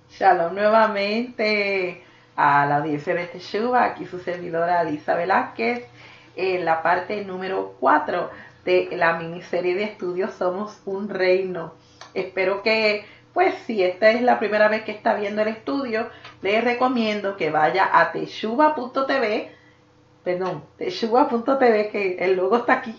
Shalom nuevamente a la audiencia de Teshuva, aquí su servidora Lisa Velázquez, en la parte número 4 de la miniserie de estudios Somos un Reino. Espero que, pues si esta es la primera vez que está viendo el estudio, les recomiendo que vaya a teshuva.tv, teshuva.tv, que el logo está aquí,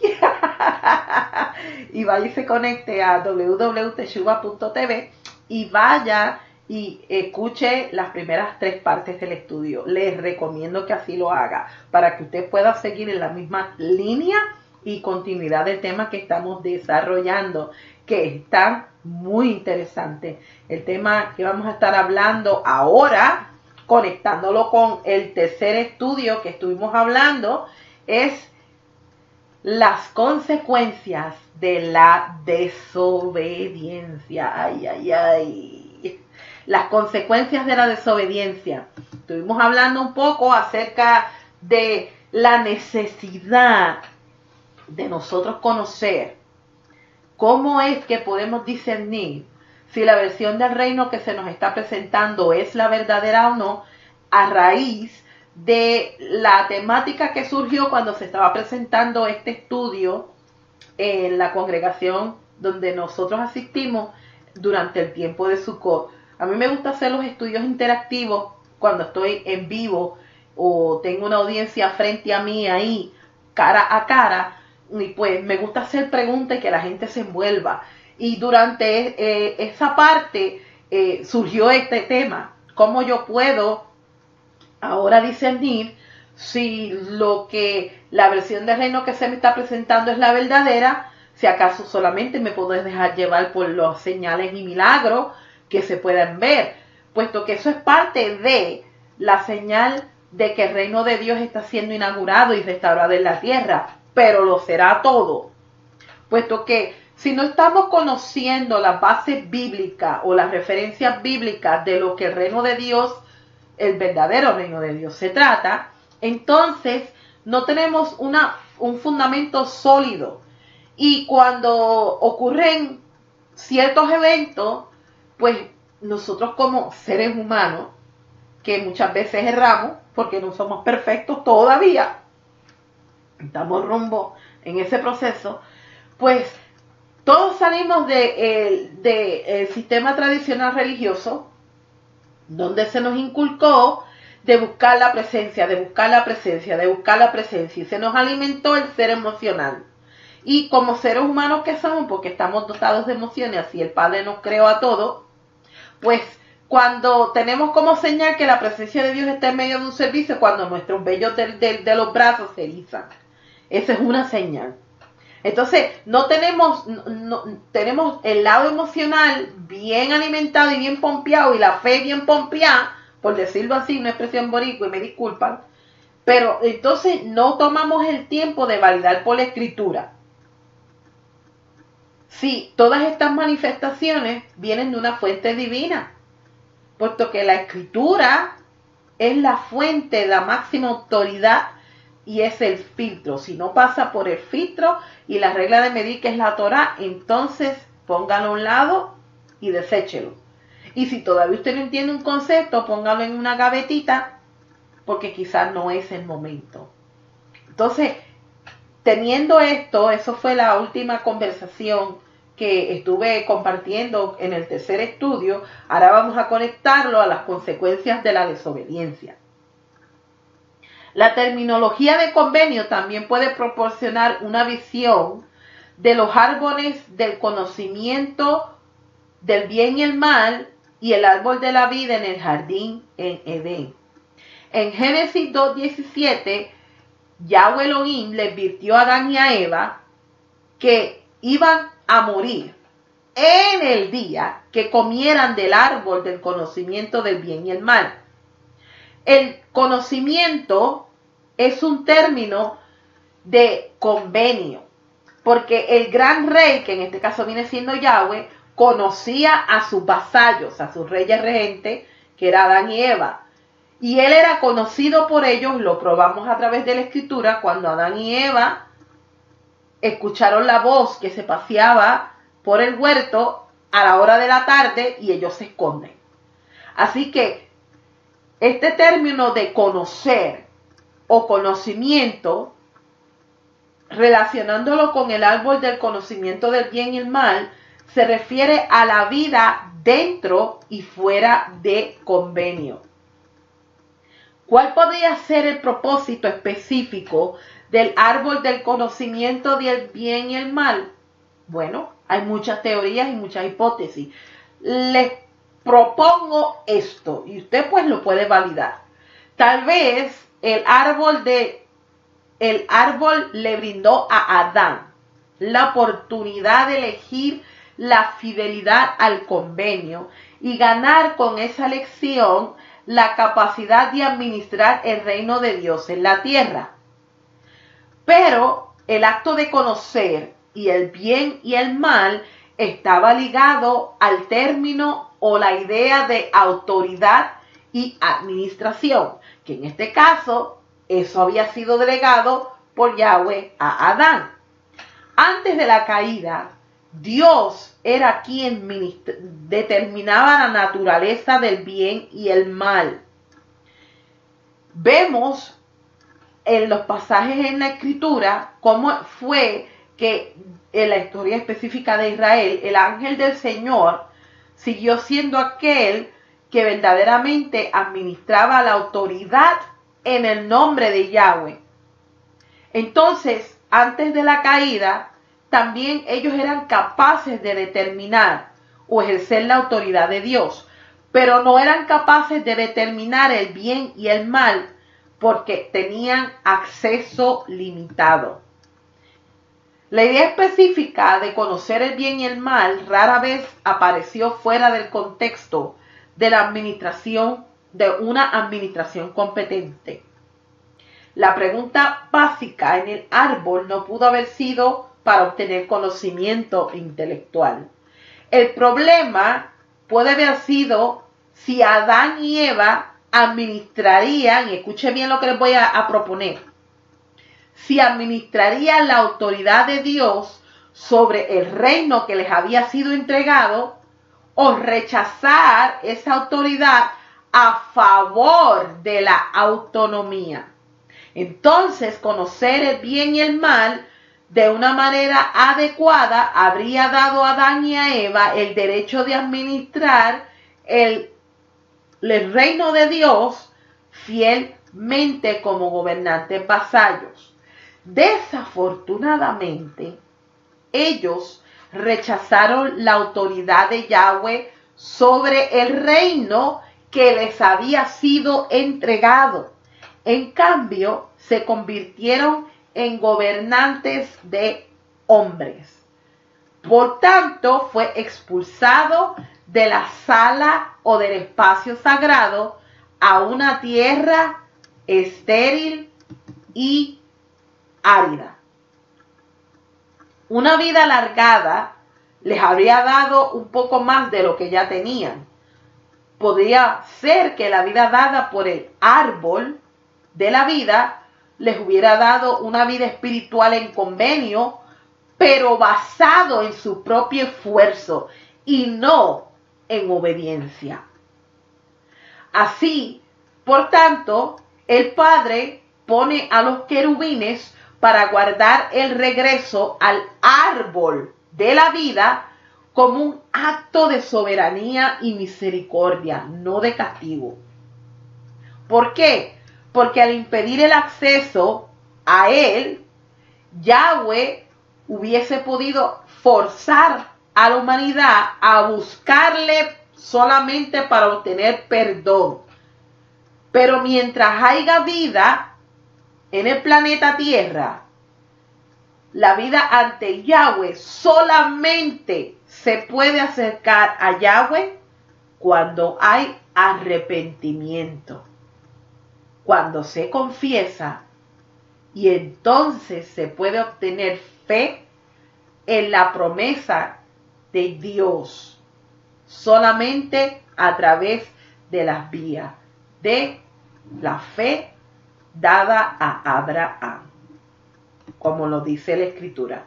y vaya y se conecte a www.teshuva.tv y vaya y escuche las primeras 3 partes del estudio. Les recomiendo que así lo haga para que usted pueda seguir en la misma línea y continuidad del tema que estamos desarrollando, que está muy interesante. El tema que vamos a estar hablando ahora, conectándolo con el tercer estudio que estuvimos hablando, es las consecuencias de la desobediencia. Ay, ay, ay. Las consecuencias de la desobediencia. Estuvimos hablando un poco acerca de la necesidad de nosotros conocer cómo es que podemos discernir si la versión del reino que se nos está presentando es la verdadera o no, a raíz de la temática que surgió cuando se estaba presentando este estudio en la congregación donde nosotros asistimos durante el tiempo de Sukkot. A mí me gusta hacer los estudios interactivos cuando estoy en vivo o tengo una audiencia frente a mí ahí, cara a cara, y pues me gusta hacer preguntas y que la gente se envuelva. Y durante esa parte surgió este tema, cómo yo puedo ahora discernir si lo que la versión del reino que se me está presentando es la verdadera, si acaso solamente me puedo dejar llevar por los señales y milagros que se pueden ver, puesto que eso es parte de la señal de que el reino de Dios está siendo inaugurado y restaurado en la tierra, pero lo será todo, puesto que si no estamos conociendo las bases bíblicas o las referencias bíblicas de lo que el reino de Dios, el verdadero reino de Dios se trata, entonces no tenemos un fundamento sólido. Y cuando ocurren ciertos eventos, pues nosotros como seres humanos, que muchas veces erramos, porque no somos perfectos todavía, estamos rumbo en ese proceso, pues todos salimos del sistema tradicional religioso, donde se nos inculcó de buscar la presencia, de buscar la presencia, de buscar la presencia, y se nos alimentó el ser emocional. Y como seres humanos que somos, porque estamos dotados de emociones, así el Padre nos creó a todos, pues cuando tenemos como señal que la presencia de Dios está en medio de un servicio, cuando nuestros vellos de los brazos se erizan, esa es una señal. Entonces, tenemos el lado emocional bien alimentado y bien pompeado, y la fe bien pompeada, por decirlo así, una expresión boricua, y me disculpan, pero entonces no tomamos el tiempo de validar por la escritura si todas estas manifestaciones vienen de una fuente divina, puesto que la escritura es la fuente, la máxima autoridad, y es el filtro. Si no pasa por el filtro y la regla de medir, que es la Torah, entonces póngalo a un lado y deséchelo. Y si todavía usted no entiende un concepto, póngalo en una gavetita, porque quizás no es el momento. Entonces, teniendo esto, eso fue la última conversación que estuve compartiendo en el tercer estudio. Ahora vamos a conectarlo a las consecuencias de la desobediencia. La terminología de convenio también puede proporcionar una visión de los árboles del conocimiento del bien y el mal y el árbol de la vida en el jardín en Edén. En Génesis 2:17, Yahweh Elohim le advirtió a Adán y a Eva que iban a morir en el día que comieran del árbol del conocimiento del bien y el mal. El conocimiento es un término de convenio, porque el gran rey, que en este caso viene siendo Yahweh, conocía a sus vasallos, a sus reyes regentes, que era Adán y Eva, y él era conocido por ellos. Lo probamos a través de la escritura cuando Adán y Eva escucharon la voz que se paseaba por el huerto a la hora de la tarde y ellos se esconden. Así que este término de conocer o conocimiento, relacionándolo con el árbol del conocimiento del bien y el mal, se refiere a la vida dentro y fuera de convenio. ¿Cuál podría ser el propósito específico del árbol del conocimiento del bien y el mal? Bueno, hay muchas teorías y muchas hipótesis. Les propongo esto y usted pues lo puede validar. Tal vez el árbol le brindó a Adán la oportunidad de elegir la fidelidad al convenio y ganar con esa elección la capacidad de administrar el reino de Dios en la tierra. Pero el acto de conocer y el bien y el mal estaba ligado al término o la idea de autoridad y administración, que en este caso eso había sido delegado por Yahweh a Adán. Antes de la caída, Dios era quien determinaba la naturaleza del bien y el mal. Vemos en los pasajes en la Escritura cómo fue que en la historia específica de Israel, el ángel del Señor siguió siendo aquel que verdaderamente administraba la autoridad en el nombre de Yahweh. Entonces, antes de la caída, también ellos eran capaces de determinar o ejercer la autoridad de Dios, pero no eran capaces de determinar el bien y el mal porque tenían acceso limitado. La idea específica de conocer el bien y el mal rara vez apareció fuera del contexto de la administración, de una administración competente. La pregunta básica en el árbol no pudo haber sido para obtener conocimiento intelectual. El problema puede haber sido si Adán y Eva administrarían, y escuche bien lo que les voy a proponer, si administrarían la autoridad de Dios sobre el reino que les había sido entregado, o rechazar esa autoridad a favor de la autonomía. Entonces, conocer el bien y el mal de una manera adecuada habría dado a Adán y a Eva el derecho de administrar el reino de Dios fielmente como gobernantes vasallos. Desafortunadamente, ellos rechazaron la autoridad de Yahweh sobre el reino que les había sido entregado. En cambio, se convirtieron en gobernantes de hombres. Por tanto, fue expulsado de la sala o del espacio sagrado a una tierra estéril y árida. Una vida alargada les habría dado un poco más de lo que ya tenían. Podría ser que la vida dada por el árbol de la vida les hubiera dado una vida espiritual en convenio, pero basado en su propio esfuerzo y no en obediencia. Así, por tanto, el Padre pone a los querubines para guardar el regreso al árbol de la vida como un acto de soberanía y misericordia, no de castigo. ¿Por qué? Porque al impedir el acceso a él, Yahweh hubiese podido forzar a la humanidad a buscarle solamente para obtener perdón. Pero mientras haya vida en el planeta Tierra, la vida ante Yahweh solamente se puede acercar a Yahweh cuando hay arrepentimiento, cuando se confiesa, y entonces se puede obtener fe en la promesa de Dios solamente a través de las vías de la fe dada a Abraham, como lo dice la Escritura.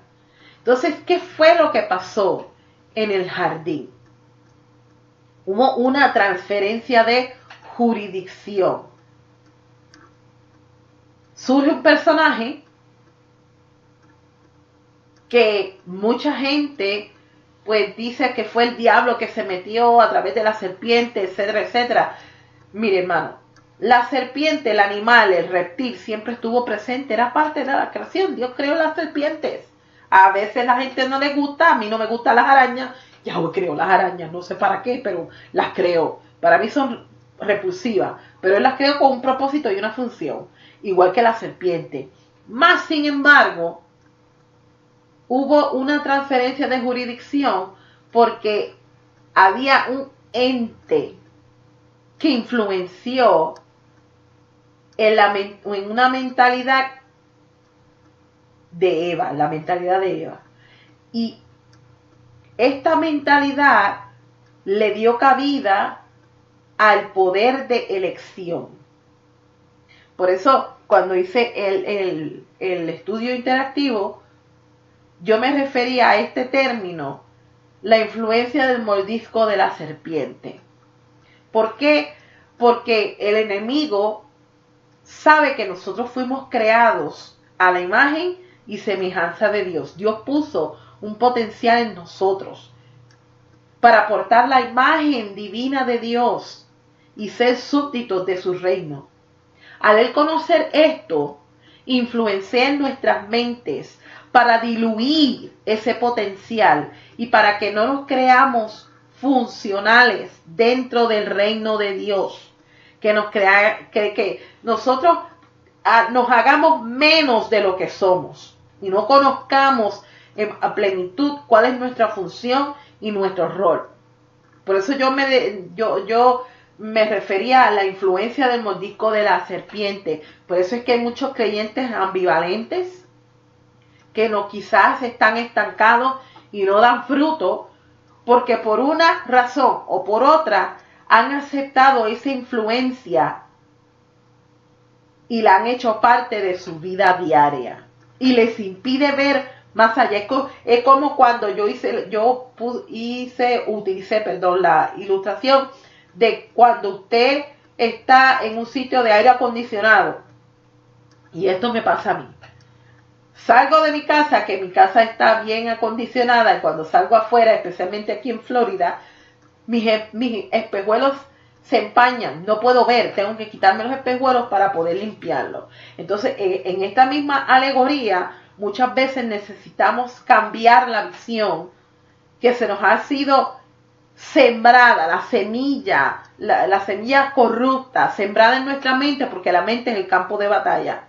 Entonces, ¿qué fue lo que pasó en el jardín? Hubo una transferencia de jurisdicción. Surge un personaje que mucha gente pues dice que fue el diablo que se metió a través de la serpiente, etcétera, etcétera. Mire, hermano, la serpiente, el animal, el reptil siempre estuvo presente, era parte de la creación. Dios creó las serpientes. A veces la gente no le gusta, a mí no me gustan las arañas. Yahweh creó las arañas, no sé para qué, pero las creó. Para mí son repulsivas, pero él las creó con un propósito y una función, igual que la serpiente. Más sin embargo, hubo una transferencia de jurisdicción porque había un ente que influenció en una mentalidad de Eva, la mentalidad de Eva. Y esta mentalidad le dio cabida al poder de elección. Por eso, cuando hice el estudio interactivo, yo me refería a este término, la influencia del mordisco de la serpiente. ¿Por qué? Porque el enemigo sabe que nosotros fuimos creados a la imagen y semejanza de Dios. Dios puso un potencial en nosotros para aportar la imagen divina de Dios y ser súbditos de su reino. Al él conocer esto, influencia en nuestras mentes para diluir ese potencial y para que no nos creamos funcionales dentro del reino de Dios, que nosotros nos hagamos menos de lo que somos y no conozcamos a plenitud cuál es nuestra función y nuestro rol. Por eso yo me refería a la influencia del mordisco de la serpiente. Por eso es que hay muchos creyentes ambivalentes que no, quizás están estancados y no dan fruto, porque por una razón o por otra han aceptado esa influencia y la han hecho parte de su vida diaria y les impide ver más allá. Es como cuando utilicé la ilustración de cuando usted está en un sitio de aire acondicionado, y esto me pasa a mí. Salgo de mi casa, que mi casa está bien acondicionada, y cuando salgo afuera, especialmente aquí en Florida, mis espejuelos se empañan, no puedo ver, tengo que quitarme los espejuelos para poder limpiarlos. Entonces, en esta misma alegoría, muchas veces necesitamos cambiar la visión que se nos ha sido sembrada, la semilla corrupta, sembrada en nuestra mente, porque la mente es el campo de batalla,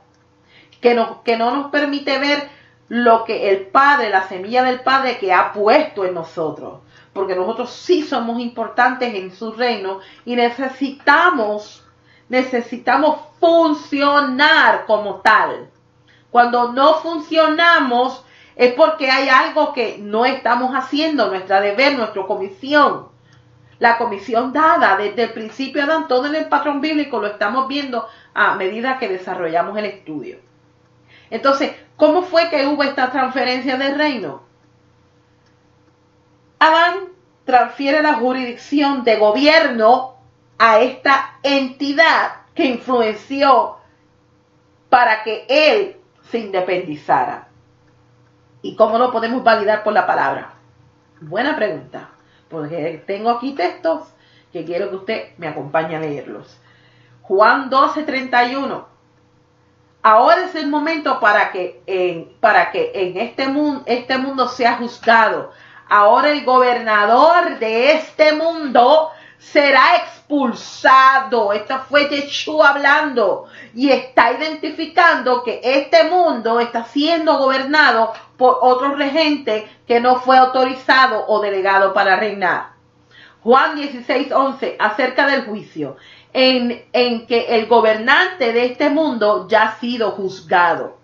que no nos permite ver lo que el Padre, la semilla del Padre que ha puesto en nosotros, porque nosotros sí somos importantes en su reino y necesitamos funcionar como tal. Cuando no funcionamos es porque hay algo que no estamos haciendo, nuestra deber, nuestra comisión. La comisión dada desde el principio de Adán, todo en el patrón bíblico lo estamos viendo a medida que desarrollamos el estudio. Entonces, ¿cómo fue que hubo esta transferencia del reino? Adán transfiere la jurisdicción de gobierno a esta entidad que influenció para que él se independizara. ¿Y cómo lo podemos validar por la palabra? Buena pregunta, porque tengo aquí textos que quiero que usted me acompañe a leerlos. Juan 12:31. Ahora es el momento para que en este mundo sea juzgado. Ahora el gobernador de este mundo será expulsado. Esto fue Yeshua hablando y está identificando que este mundo está siendo gobernado por otro regente que no fue autorizado o delegado para reinar. Juan 16:11, acerca del juicio, en que el gobernante de este mundo ya ha sido juzgado.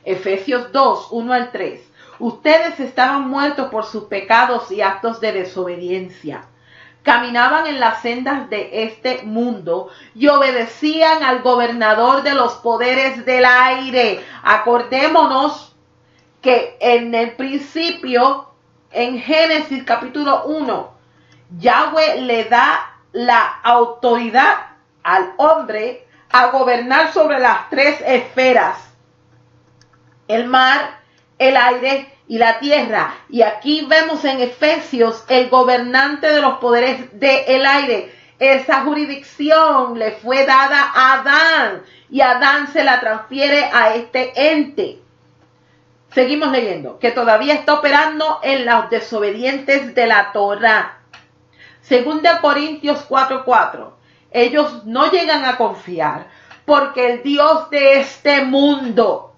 Efesios 2:1-3, ustedes estaban muertos por sus pecados y actos de desobediencia. Caminaban en las sendas de este mundo y obedecían al gobernador de los poderes del aire. Acordémonos que en el principio, en Génesis capítulo 1, Yahweh le da la autoridad al hombre a gobernar sobre las tres esferas: el mar, el aire y la tierra. Y aquí vemos en Efesios el gobernante de los poderes del aire. Esa jurisdicción le fue dada a Adán y Adán se la transfiere a este ente. Seguimos leyendo, que todavía está operando en los desobedientes de la Torá. Segunda Corintios 4:4. Ellos no llegan a confiar porque el Dios de este mundo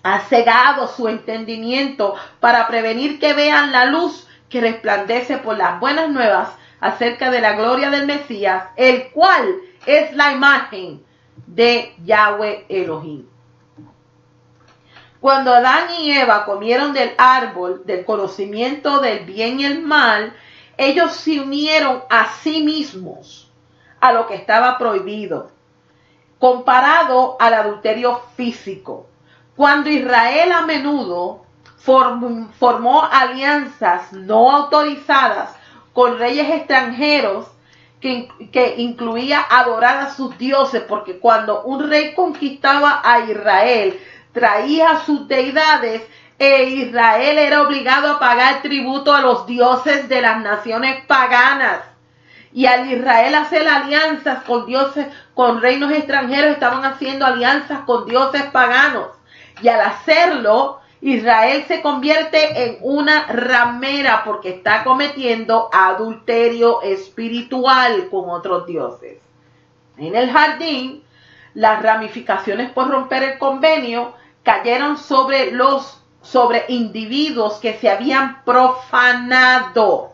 ha cegado su entendimiento para prevenir que vean la luz que resplandece por las buenas nuevas acerca de la gloria del Mesías, el cual es la imagen de Yahweh Elohim. Cuando Adán y Eva comieron del árbol del conocimiento del bien y el mal, ellos se unieron a sí mismos a lo que estaba prohibido, comparado al adulterio físico. Cuando Israel a menudo formó alianzas no autorizadas con reyes extranjeros, que incluía adorar a sus dioses, porque cuando un rey conquistaba a Israel, traía sus deidades, e Israel era obligado a pagar tributo a los dioses de las naciones paganas. Y al Israel hacer alianzas con dioses, con reinos extranjeros, estaban haciendo alianzas con dioses paganos. Y al hacerlo, Israel se convierte en una ramera porque está cometiendo adulterio espiritual con otros dioses. En el jardín, las ramificaciones por romper el convenio cayeron sobre individuos que se habían profanado.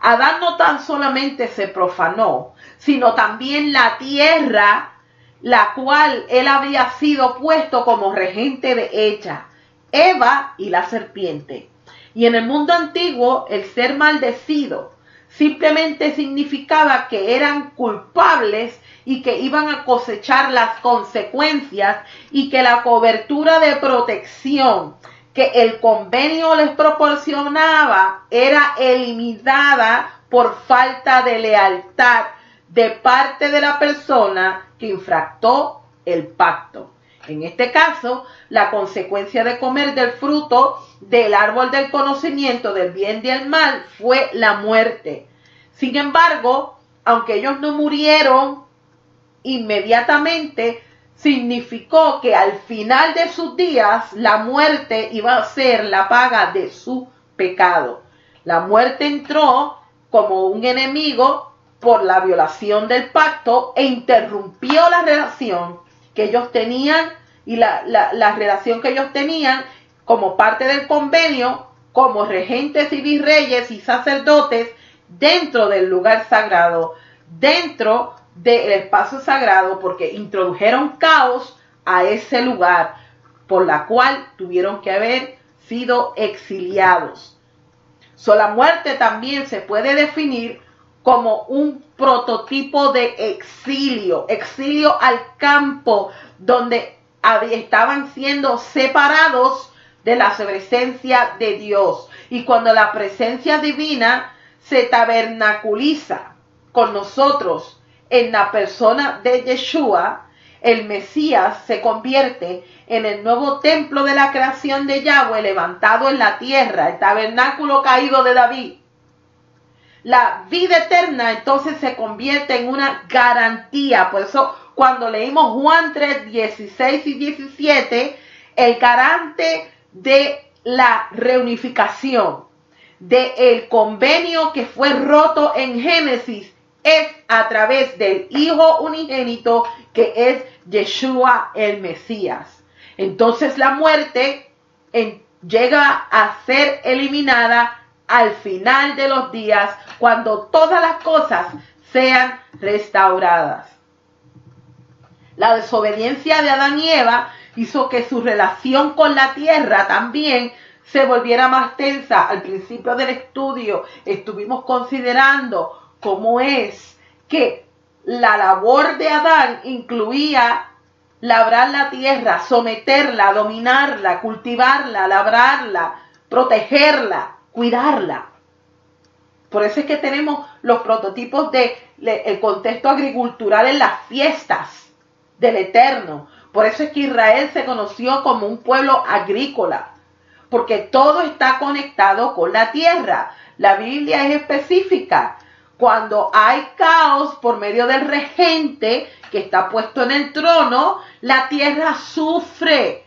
Adán no tan solamente se profanó, sino también la tierra, la cual él había sido puesto como regente de ella, Eva y la serpiente. Y en el mundo antiguo, el ser maldecido simplemente significaba que eran culpables y que iban a cosechar las consecuencias, y que la cobertura de protección que el convenio les proporcionaba era eliminada por falta de lealtad de parte de la persona que infractó el pacto. En este caso, la consecuencia de comer del fruto del árbol del conocimiento del bien y del mal fue la muerte. Sin embargo, aunque ellos no murieron inmediatamente, significó que al final de sus días la muerte iba a ser la paga de su pecado. La muerte entró como un enemigo por la violación del pacto e interrumpió la relación que ellos tenían, y la relación que ellos tenían como parte del convenio, como regentes y virreyes y sacerdotes dentro del lugar sagrado, dentro del espacio sagrado, porque introdujeron caos a ese lugar, por la cual tuvieron que haber sido exiliados. La muerte también se puede definir como un prototipo de exilio al campo, donde estaban siendo separados de la presencia de Dios. Y cuando la presencia divina se tabernaculiza con nosotros en la persona de Yeshua, el Mesías se convierte en el nuevo templo de la creación de Yahweh levantado en la tierra, el tabernáculo caído de David. La vida eterna entonces se convierte en una garantía. Por eso cuando leímos Juan 3, 16 y 17, el garante de la reunificación, del convenio que fue roto en Génesis, es a través del Hijo unigénito, que es Yeshua el Mesías. Entonces la muerte llega a ser eliminada al final de los días, cuando todas las cosas sean restauradas. La desobediencia de Adán y Eva hizo que su relación con la tierra también se volviera más tensa. Al principio del estudio estuvimos considerando cómo es que la labor de Adán incluía labrar la tierra, someterla, dominarla, cultivarla, labrarla, protegerla, cuidarla. Por eso es que tenemos los prototipos el contexto agricultural en las fiestas del Eterno. Por eso es que Israel se conoció como un pueblo agrícola, porque todo está conectado con la tierra. La Biblia es específica. Cuando hay caos por medio del regente que está puesto en el trono, la tierra sufre,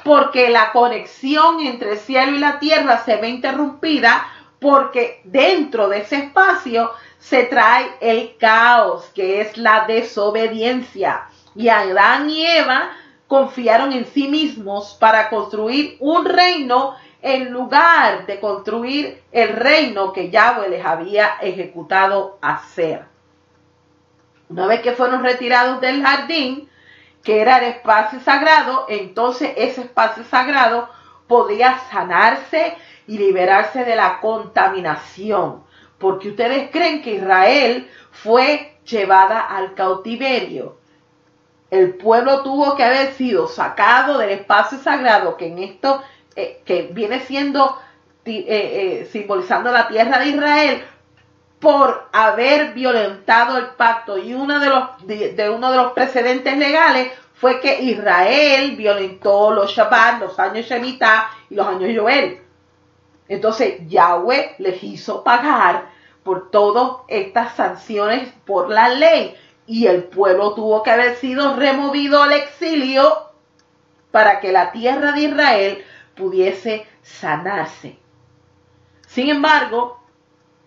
porque la conexión entre el cielo y la tierra se ve interrumpida, porque dentro de ese espacio se trae el caos, que es la desobediencia. Y Adán y Eva confiaron en sí mismos para construir un reino en lugar de construir el reino que Yahweh les había ejecutado hacer. Una vez que fueron retirados del jardín, que era el espacio sagrado, entonces ese espacio sagrado podía sanarse y liberarse de la contaminación. Porque ustedes creen que Israel fue llevada al cautiverio. El pueblo tuvo que haber sido sacado del espacio sagrado, que en esto, que viene siendo simbolizando la tierra de Israel, por haber violentado el pacto. Y uno de los precedentes legales fue que Israel violentó los Shabbat, los años Shemitah y los años Yoel. Entonces Yahweh les hizo pagar por todas estas sanciones por la ley. Y el pueblo tuvo que haber sido removido al exilio para que la tierra de Israel pudiese sanarse. Sin embargo,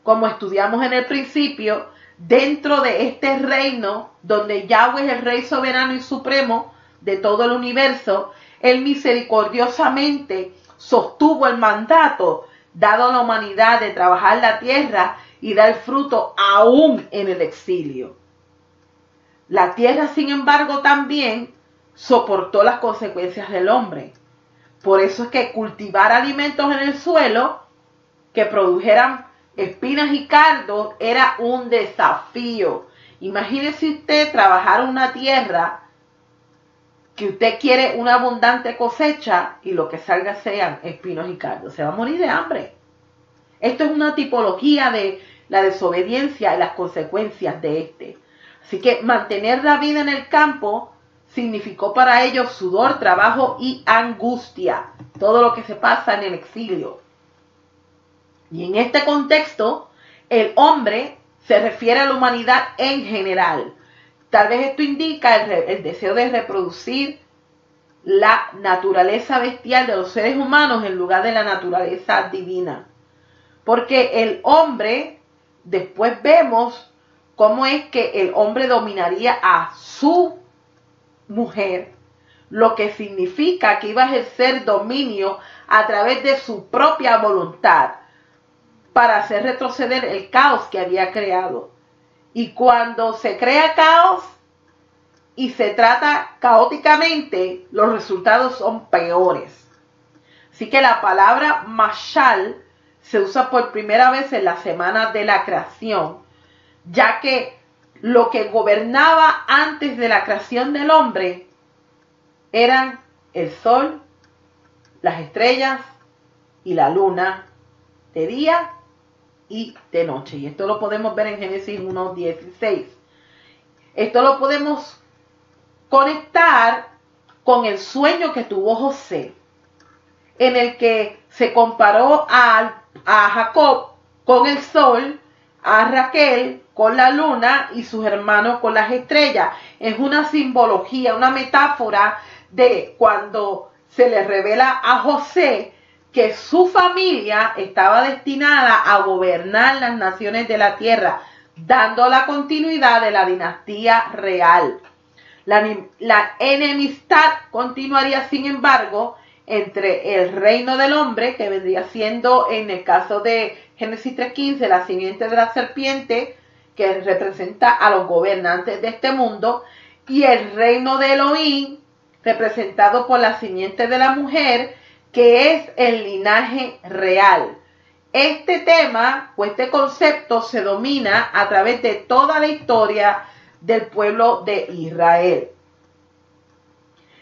como estudiamos en el principio, dentro de este reino, donde Yahweh es el Rey soberano y supremo de todo el universo, Él misericordiosamente sostuvo el mandato dado a la humanidad de trabajar la tierra y dar fruto aún en el exilio. La tierra, sin embargo, también soportó las consecuencias del hombre. Por eso es que cultivar alimentos en el suelo que produjeran espinas y cardos era un desafío. Imagínese usted trabajar una tierra que usted quiere una abundante cosecha y lo que salga sean espinos y cardos. Se va a morir de hambre. Esto es una tipología de la desobediencia y las consecuencias de este. Así que mantener la vida en el campo significó para ellos sudor, trabajo y angustia. Todo lo que se pasa en el exilio. Y en este contexto, el hombre se refiere a la humanidad en general. Tal vez esto indica el deseo de reproducir la naturaleza bestial de los seres humanos en lugar de la naturaleza divina. Porque el hombre, después vemos cómo es que el hombre dominaría a su mujer, lo que significa que iba a ejercer dominio a través de su propia voluntad para hacer retroceder el caos que había creado. Y cuando se crea caos y se trata caóticamente, los resultados son peores. Así que la palabra mashal se usa por primera vez en la semana de la creación, ya que lo que gobernaba antes de la creación del hombre eran el sol, las estrellas y la luna de día y de noche. Y esto lo podemos ver en Génesis 1:16. Esto lo podemos conectar con el sueño que tuvo José, en el que se comparó a Jacob con el sol, a Raquel con la luna y sus hermanos con las estrellas. Es una simbología, una metáfora de cuando se le revela a José que su familia estaba destinada a gobernar las naciones de la tierra, dando la continuidad de la dinastía real. La enemistad continuaría, sin embargo, entre el reino del hombre, que vendría siendo, en el caso de Génesis 3:15, la simiente de la serpiente, que representa a los gobernantes de este mundo, y el reino de Elohim, representado por la simiente de la mujer, que es el linaje real. Este tema o este concepto se domina a través de toda la historia del pueblo de Israel.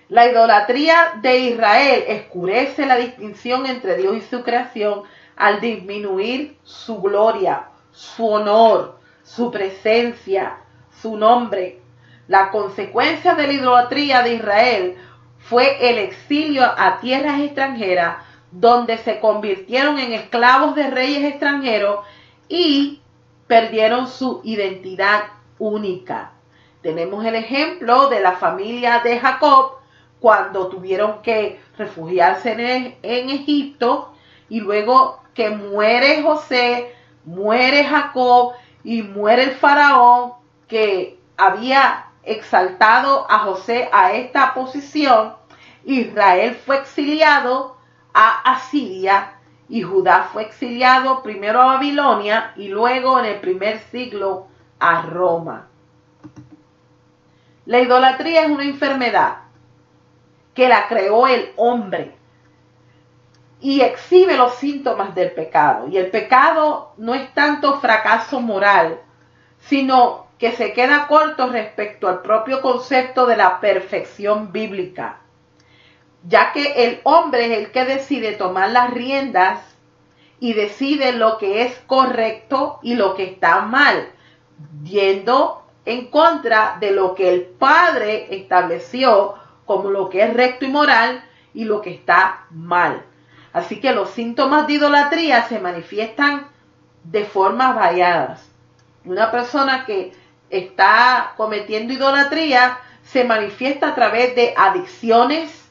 La idolatría de Israel oscurece la distinción entre Dios y su creación al disminuir su gloria. su honor, su presencia, su nombre. La consecuencia de la idolatría de Israel fue el exilio a tierras extranjeras, donde se convirtieron en esclavos de reyes extranjeros y perdieron su identidad única. Tenemos el ejemplo de la familia de Jacob, cuando tuvieron que refugiarse en Egipto, y luego que muere José, muere Jacob y muere el faraón que había exaltado a José a esta posición. Israel fue exiliado a Asiria y Judá fue exiliado primero a Babilonia y luego en el primer siglo a Roma. La idolatría es una enfermedad que la creó el hombre y exhibe los síntomas del pecado. Y el pecado no es tanto fracaso moral, sino que se queda corto respecto al propio concepto de la perfección bíblica, ya que el hombre es el que decide tomar las riendas y decide lo que es correcto y lo que está mal, yendo en contra de lo que el Padre estableció como lo que es recto y moral y lo que está mal. Así que los síntomas de idolatría se manifiestan de formas variadas. Una persona que está cometiendo idolatría se manifiesta a través de adicciones,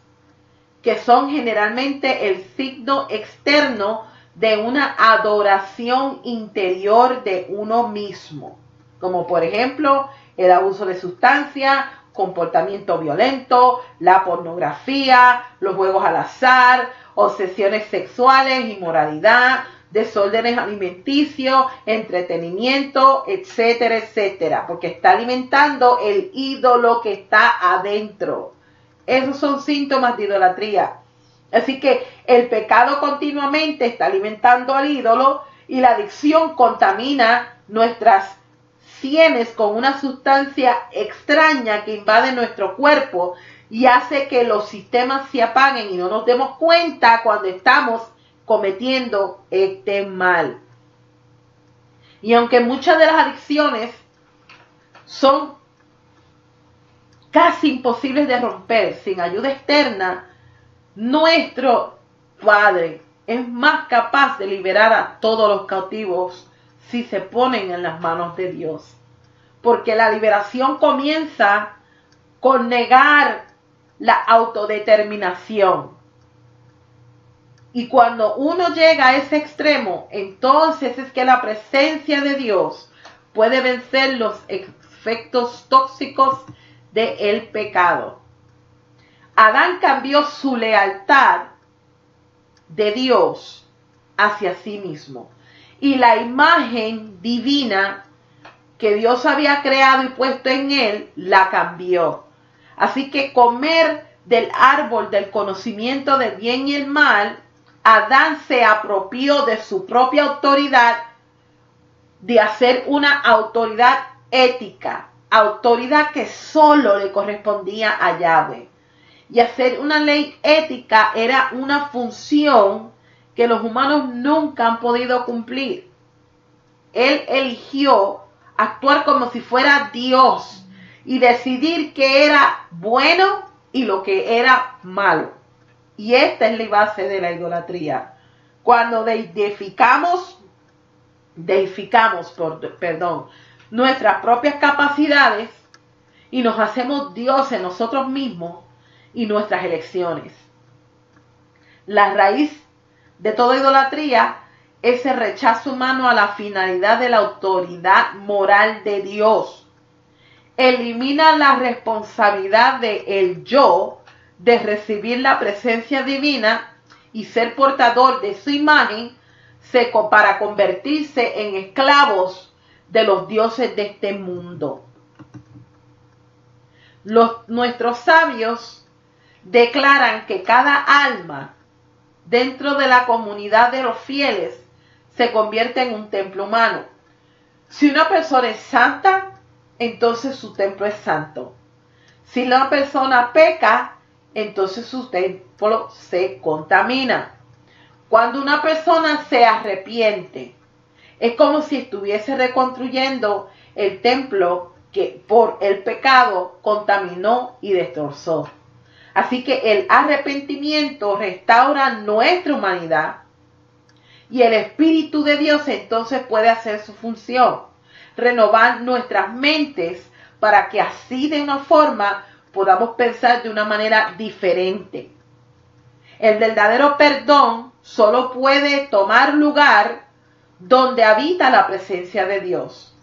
que son generalmente el signo externo de una adoración interior de uno mismo, como por ejemplo el abuso de sustancias, comportamiento violento, la pornografía, los juegos al azar, obsesiones sexuales, inmoralidad, desórdenes alimenticios, entretenimiento, etcétera, etcétera, porque está alimentando el ídolo que está adentro. Esos son síntomas de idolatría. Así que el pecado continuamente está alimentando al ídolo y la adicción contamina nuestras sienes con una sustancia extraña que invade nuestro cuerpo y hace que los sistemas se apaguen y no nos demos cuenta cuando estamos cometiendo este mal. Y aunque muchas de las adicciones son casi imposibles de romper sin ayuda externa, nuestro Padre es más capaz de liberar a todos los cautivos si se ponen en las manos de Dios. Porque la liberación comienza con negar la autodeterminación. Y cuando uno llega a ese extremo, entonces es que la presencia de Dios puede vencer los efectos tóxicos del pecado. Adán cambió su lealtad de Dios hacia sí mismo. Y la imagen divina que Dios había creado y puesto en él, la cambió. Así que comer del árbol del conocimiento del bien y el mal, Adán se apropió de su propia autoridad, de hacer una autoridad ética, autoridad que solo le correspondía a Yahweh. Y hacer una ley ética era una función que los humanos nunca han podido cumplir. Él eligió actuar como si fuera Dios y decidir qué era bueno y lo que era malo. Y esta es la base de la idolatría. Cuando deificamos nuestras propias capacidades y nos hacemos dioses nosotros mismos y nuestras elecciones. La raíz de toda idolatría es el rechazo humano a la finalidad de la autoridad moral de Dios. Elimina la responsabilidad de el yo de recibir la presencia divina y ser portador de su imagen para convertirse en esclavos de los dioses de este mundo. Nuestros sabios declaran que cada alma dentro de la comunidad de los fieles se convierte en un templo humano. Si una persona es santa, entonces su templo es santo. Si la persona peca, entonces su templo se contamina. Cuando una persona se arrepiente Es como si estuviese reconstruyendo el templo que por el pecado contaminó y destrozó. Así que el arrepentimiento restaura nuestra humanidad y el Espíritu de Dios entonces puede hacer su función, renovar nuestras mentes para que así de una forma podamos pensar de una manera diferente. El verdadero perdón solo puede tomar lugar donde habita la presencia de Dios.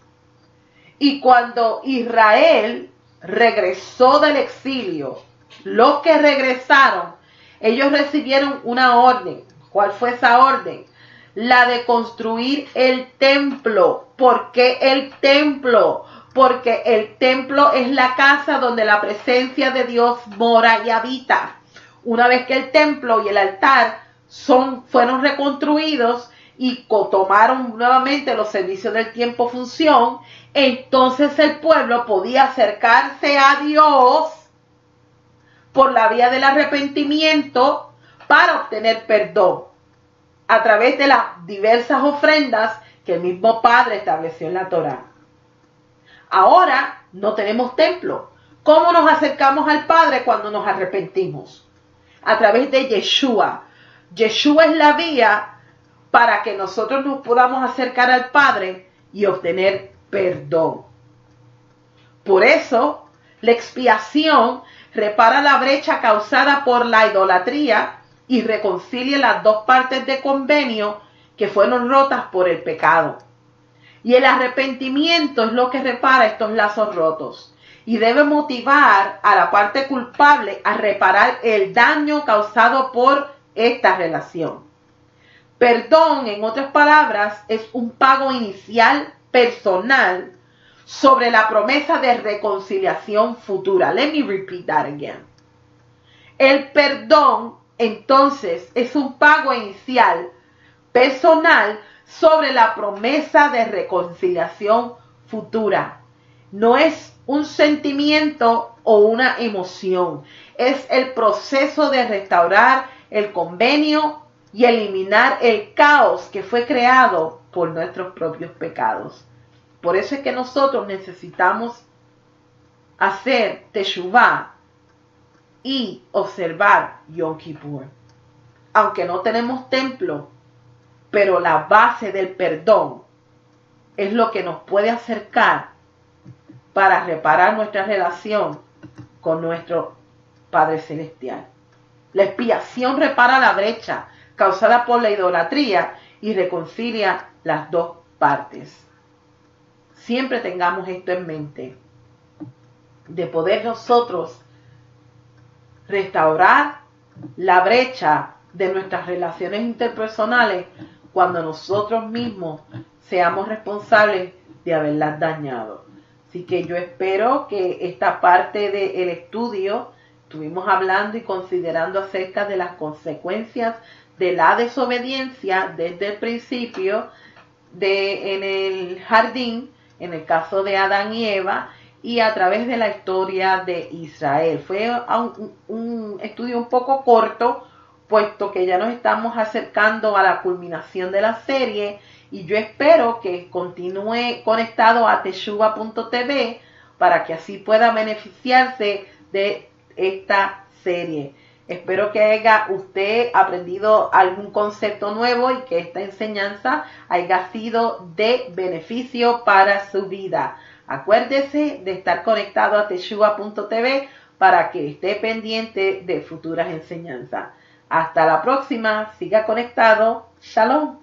Y cuando Israel regresó del exilio, los que regresaron, ellos recibieron una orden. ¿Cuál fue esa orden? La de construir el templo. ¿Por qué el templo? Porque el templo es la casa donde la presencia de Dios mora y habita. Una vez que el templo y el altar fueron reconstruidos y tomaron nuevamente los servicios del tiempo función, entonces el pueblo podía acercarse a Dios por la vía del arrepentimiento para obtener perdón a través de las diversas ofrendas que el mismo Padre estableció en la Torá. Ahora no tenemos templo. ¿Cómo nos acercamos al Padre cuando nos arrepentimos? A través de Yeshua. Yeshua es la vía para que nosotros nos podamos acercar al Padre y obtener perdón. Por eso, la expiación repara la brecha causada por la idolatría y reconcilia las dos partes de convenio que fueron rotas por el pecado. Y el arrepentimiento es lo que repara estos lazos rotos y debe motivar a la parte culpable a reparar el daño causado por esta relación. Perdón, en otras palabras, es un pago inicial personal sobre la promesa de reconciliación futura. Let me repeat that again. El perdón, entonces, es un pago inicial personal sobre la promesa de reconciliación futura. No es un sentimiento o una emoción. Es el proceso de restaurar el convenio y eliminar el caos que fue creado por nuestros propios pecados. Por eso es que nosotros necesitamos hacer Teshuvah y observar Yom Kippur. Aunque no tenemos templo, pero la base del perdón es lo que nos puede acercar para reparar nuestra relación con nuestro Padre Celestial. La expiación repara la brecha causada por la idolatría y reconcilia las dos partes. Siempre tengamos esto en mente, de poder nosotros restaurar la brecha de nuestras relaciones interpersonales cuando nosotros mismos seamos responsables de haberlas dañado. Así que yo espero que esta parte del estudio estuvimos hablando y considerando acerca de las consecuencias de la desobediencia desde el principio en el jardín, en el caso de Adán y Eva, y a través de la historia de Israel. Fue un estudio un poco corto, puesto que ya nos estamos acercando a la culminación de la serie, y yo espero que continúe conectado a Teshuvah.tv para que así pueda beneficiarse de esta serie. Espero que haya usted aprendido algún concepto nuevo y que esta enseñanza haya sido de beneficio para su vida. Acuérdese de estar conectado a Teshuvah.tv para que esté pendiente de futuras enseñanzas. Hasta la próxima. Siga conectado. Shalom.